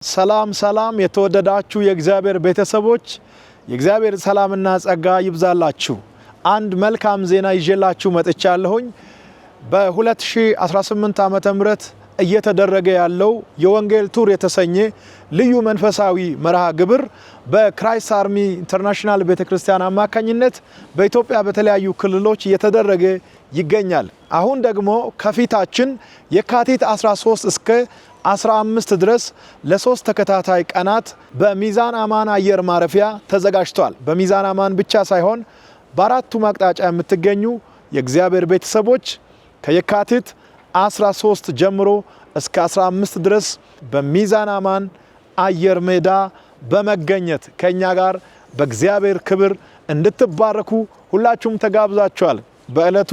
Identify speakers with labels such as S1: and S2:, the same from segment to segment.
S1: ሰላም የተወደዳችሁ የእግዚአብሔር ቤተሰቦች የእግዚአብሔር ሰላምና ጸጋ ይብዛላችሁ። አንድ መልካም ዜና ይዤላችሁ መጥቻለሁኝ። በ2018 ዓመተ ምህረት እየተደረገ ያለው የወንጌል ቱር የተሰኘ ልዩ መንፈሳዊ መርሃ ግብር በክራይስት አርሚ ኢንተርናሽናል ቤተክርስቲያን አማካኝነት በኢትዮጵያ በተለያዩ ክልሎች እየተደረገ ይገኛል። አሁን ደግሞ ከፊታችን የካቲት 13 እስከ 15 ድረስ ለሶስት ተከታታይ ቀናት በሚዛን አማን አየር ማረፊያ ተዘጋጅቷል። በሚዛን አማን ብቻ ሳይሆን በአራቱም አቅጣጫ የምትገኙ የእግዚአብሔር ቤተሰቦች ከየካቲት 13 ጀምሮ እስከ 15 ድረስ በሚዛን አማን አየር ሜዳ በመገኘት ከኛ ጋር በእግዚአብሔር ክብር እንድትባረኩ ሁላችሁም ተጋብዛችኋል። በእለቱ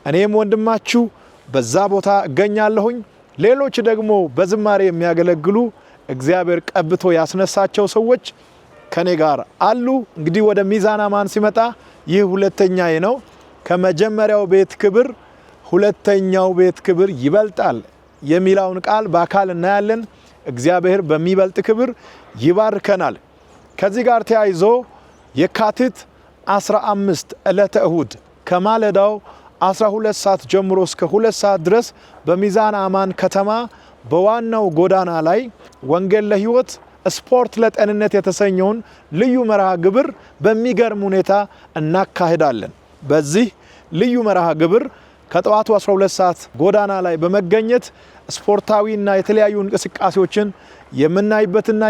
S1: እኔም ወንድማችሁ በዛ ቦታ እገኛለሁኝ። ሌሎች ደግሞ በዝማሬ የሚያገለግሉ እግዚአብሔር ቀብቶ ያስነሳቸው ሰዎች ከኔ ጋር አሉ። እንግዲህ ወደ ሚዛን አማን ሲመጣ ይህ ሁለተኛዬ ነው። ከመጀመሪያው ቤት ክብር ሁለተኛው ቤት ክብር ይበልጣል የሚለውን ቃል በአካል እናያለን። እግዚአብሔር በሚበልጥ ክብር ይባርከናል። ከዚህ ጋር ተያይዞ የካቲት 15 ዕለተ እሁድ ከማለዳው 12 ሰዓት ጀምሮ እስከ 2 ሰዓት ድረስ በሚዛን አማን ከተማ በዋናው ጎዳና ላይ ወንጌል ለሕይወት ስፖርት ለጤንነት የተሰኘውን ልዩ መርሃ ግብር በሚገርም ሁኔታ እናካሂዳለን። በዚህ ልዩ መርሃ ግብር ከጠዋቱ 12 ሰዓት ጎዳና ላይ በመገኘት ስፖርታዊና የተለያዩ እንቅስቃሴዎችን የምናይበትና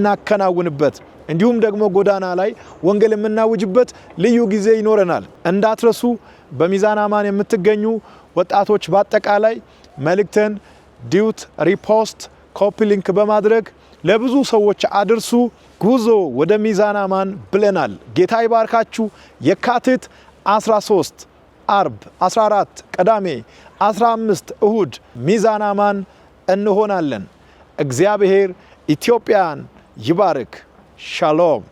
S1: የምናከናውንበት እንዲሁም ደግሞ ጎዳና ላይ ወንጌል የምናውጅበት ልዩ ጊዜ ይኖረናል። እንዳትረሱ። በሚዛን አማን የምትገኙ ወጣቶች በአጠቃላይ መልእክትን ዲዩት ሪፖስት ኮፒ ሊንክ በማድረግ ለብዙ ሰዎች አድርሱ። ጉዞ ወደ ሚዛን አማን ብለናል። ጌታ ይባርካችሁ። የካቲት 13 አርብ፣ 14 ቅዳሜ፣ 15 እሁድ ሚዛን አማን እንሆናለን። እግዚአብሔር ኢትዮጵያን ይባርክ። ሻሎም